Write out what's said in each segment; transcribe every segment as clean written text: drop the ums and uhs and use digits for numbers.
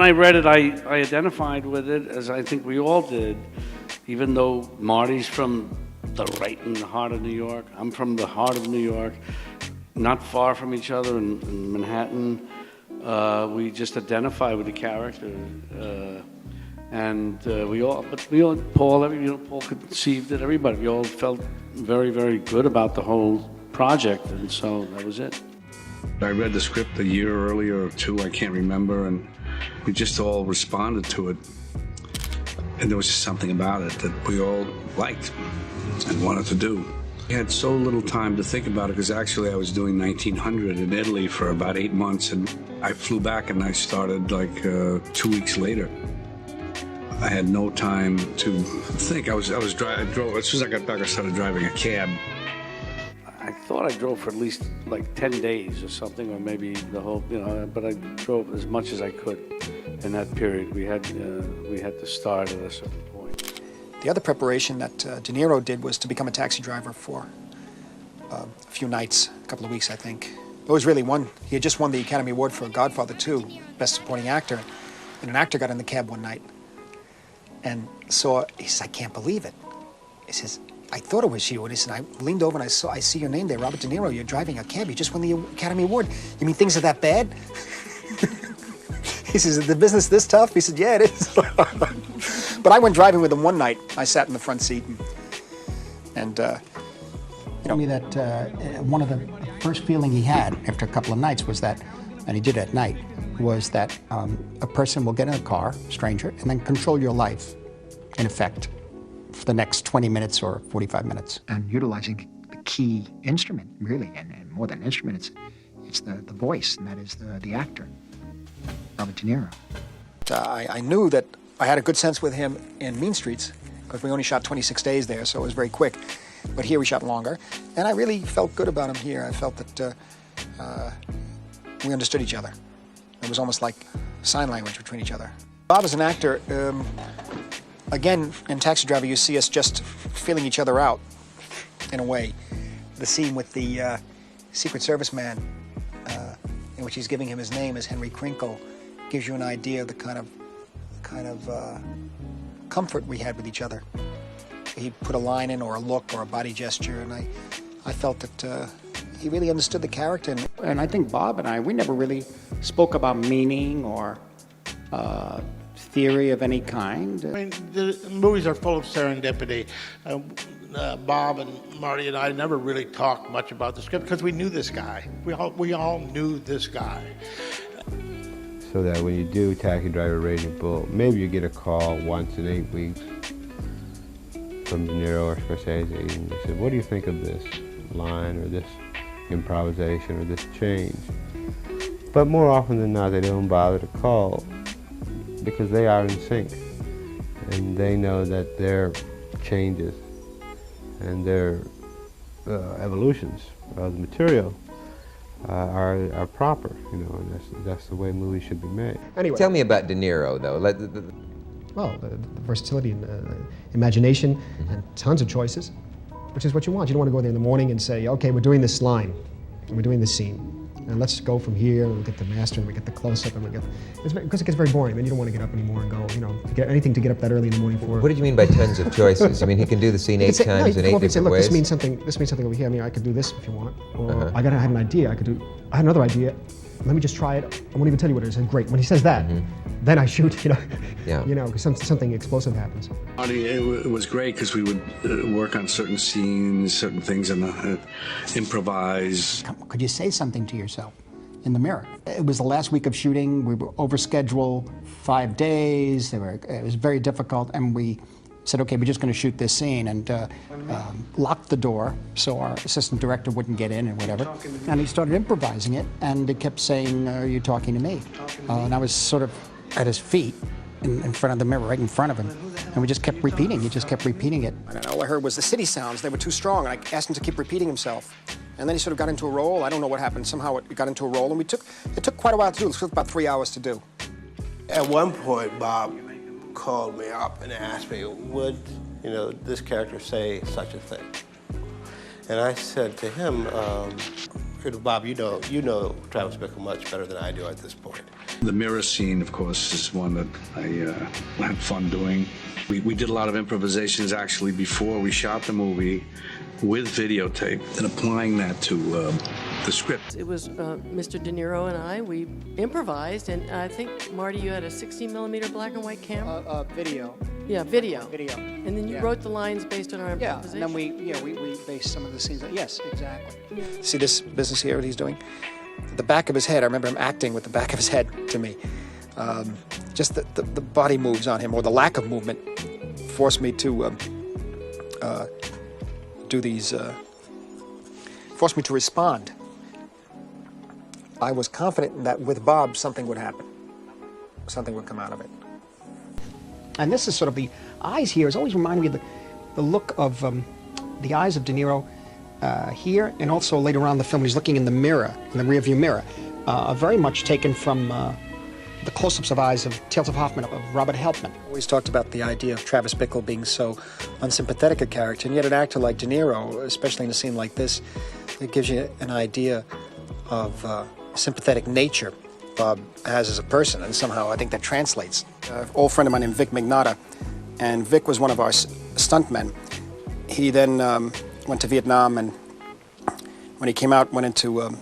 I read it, I identified with it, as I think we all did, even though Marty's from right in the heart of New York. I'm from the heart of New York, not far from each other in Manhattan. We just identify with the character, and Paul conceived it. Everybody, we all felt very, very good about the whole project, and so that was it. I read the script a year earlier or two, I can't remember, and we just all responded to it. And there was just something about it that we all liked and wanted to do. I had so little time to think about it because actually I was doing 1900 in Italy for about 8 months, and I flew back and I started like 2 weeks later. I had no time to think. I drove as soon as I got back. I started driving a cab. I thought I drove for at least like 10 days or something, or maybe the whole, but I drove as much as I could in that period. We had to start at a certain point. The other preparation that De Niro did was to become a taxi driver for a few nights, a couple of weeks, I think. It was really he had just won the Academy Award for Godfather 2, Best Supporting Actor, and an actor got in the cab one night and he says, I can't believe it. He says, I thought it was you. And he said, I leaned over and I see your name there, Robert De Niro. You're driving a cab. You just won the Academy Award. You mean things are that bad? He says, is the business this tough? He said, yeah, it is. But I went driving with him one night. I sat in the front seat and told me that one of the first feeling he had after a couple of nights was that, and he did it at night, was that a person will get in a car, stranger, and then control your life, in effect, for the next 20 minutes or 45 minutes. And utilizing the key instrument, really, and more than an instrument, it's the voice, and that is the actor, Robert De Niro. I knew that I had a good sense with him in Mean Streets, because we only shot 26 days there, so it was very quick. But here we shot longer, and I really felt good about him here. I felt that we understood each other. It was almost like sign language between each other. Bob is an actor. Again, in Taxi Driver, you see us just feeling each other out, in a way. The scene with the Secret Service man, in which he's giving him his name as Henry Crinkle, gives you an idea of the kind of comfort we had with each other. He'd put a line in, or a look, or a body gesture, and I felt that he really understood the character. And I think Bob and I, we never really spoke about meaning or theory of any kind. I mean, the movies are full of serendipity. Bob and Marty and I never really talked much about the script because we knew this guy. We all knew this guy. So that when you do Taxi Driver Raging Bull, maybe you get a call once in 8 weeks from De Niro or Scorsese, and they say, what do you think of this line or this improvisation or this change? But more often than not, they don't bother to call because they are in sync, and they know that their changes and their evolutions of the material are proper, and that's the way movies should be made. Anyway, tell me about De Niro, though. Well, the versatility and imagination and tons of choices, which is what you want. You don't want to go there in the morning and say, okay, we're doing this line, and we're doing this scene, and let's go from here, and we get the master, and we get the close-up, and because it gets very boring. Then you don't want to get up anymore and go, to get anything to get up that early in the morning for. What did you mean by tons of choices? I mean, he can do the scene 8 times in 8 different ways. This means something over here. I mean, I could do this if you want, or I had an idea. I had another idea. Let me just try it. I won't even tell you what it is. And great. When he says that, then I shoot. Because something explosive happens. It was great because we would work on certain scenes, certain things, and improvise. Could you say something to yourself in the mirror? It was the last week of shooting. We were over schedule 5 days. It was very difficult, and we said, okay, we're just going to shoot this scene, and locked the door so our assistant director wouldn't get in and whatever. And he started improvising it, and he kept saying, are you talking to me? And I was sort of at his feet in front of the mirror, right in front of him. And we just kept repeating. He just kept repeating it. And all I heard was the city sounds. They were too strong. And I asked him to keep repeating himself. And then he sort of got into a role. I don't know what happened. Somehow it got into a role. And it took quite a while to do. It took about 3 hours to do. At one point, Bob called me up and asked me, would this character say such a thing? And I said to him, Bob, you know Travis Bickle much better than I do at this point. The mirror scene, of course, is one that I had fun doing. We did a lot of improvisations actually before we shot the movie with videotape and applying that to the script. It was Mr. De Niro and I. We improvised, and I think, Marty, you had a 60mm black and white camera? Video. Yeah, video. Video. And then you wrote the lines based on our improvisation? Yeah, and then we based some of the scenes on, yes, exactly. See this business here, what he's doing? The back of his head, I remember him acting with the back of his head to me. Just the body moves on him, or the lack of movement, forced me to do these, forced me to respond. I was confident that with Bob, something would happen. Something would come out of it. And this is sort of the eyes here has always reminded me of the look of the eyes of De Niro here, and also later on in the film he's looking in the mirror, in the rearview mirror, very much taken from the close-ups of eyes of Tales of Hoffman of Robert Helpman. Always talked about the idea of Travis Bickle being so unsympathetic a character, and yet an actor like De Niro, especially in a scene like this, it gives you an idea of sympathetic nature Bob has as a person, and somehow I think that translates. An old friend of mine named Vic Mignata, and Vic was one of our stuntmen. He then went to Vietnam, and when he came out, went into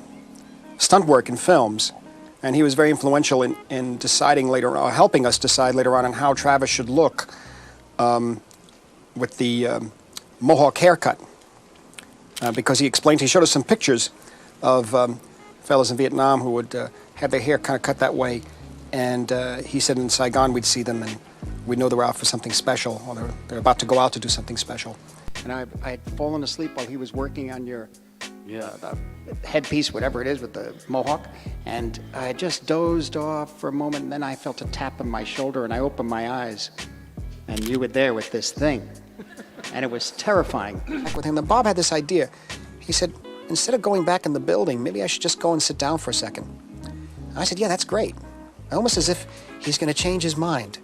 stunt work in films, and he was very influential in deciding later on, helping us decide later on how Travis should look with the Mohawk haircut, because he showed us some pictures of fellas in Vietnam who would have their hair kind of cut that way, and he said in Saigon we'd see them and we'd know they were out for something special, or they're about to go out to do something special. And I had fallen asleep while he was working on your headpiece, whatever it is, with the mohawk, and I had just dozed off for a moment, and then I felt a tap on my shoulder, and I opened my eyes, and you were there with this thing, and it was terrifying. Back with him, then Bob had this idea. He said, instead of going back in the building, maybe I should just go and sit down for a second. I said, yeah, that's great. Almost as if he's going to change his mind.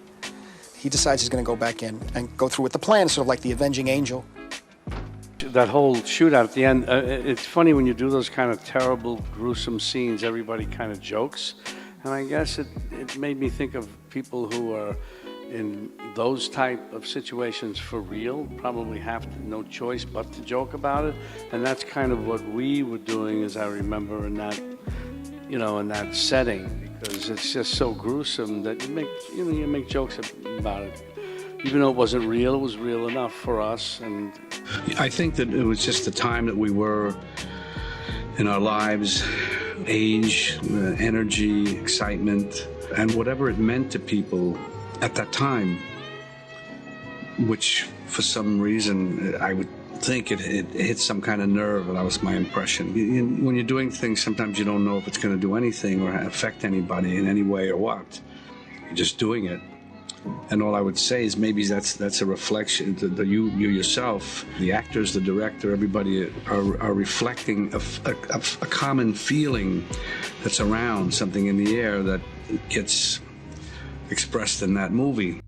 He decides he's going to go back in and go through with the plan, sort of like the avenging angel. That whole shootout at the end, it's funny when you do those kind of terrible, gruesome scenes, everybody kind of jokes. And I guess it made me think of people who are in those type of situations for real, probably have no choice but to joke about it. And that's kind of what we were doing, as I remember, in that, in that setting, because it's just so gruesome that you make jokes about it. Even though it wasn't real, it was real enough for us. And I think that it was just the time that we were in our lives, age, energy, excitement, and whatever it meant to people at that time, which for some reason I would think it hit some kind of nerve, and that was my impression. When you're doing things, sometimes you don't know if it's going to do anything or affect anybody in any way or what. You're just doing it. And all I would say is maybe that's a reflection that you yourself, the actors, the director, everybody are reflecting a common feeling that's around, something in the air that gets expressed in that movie.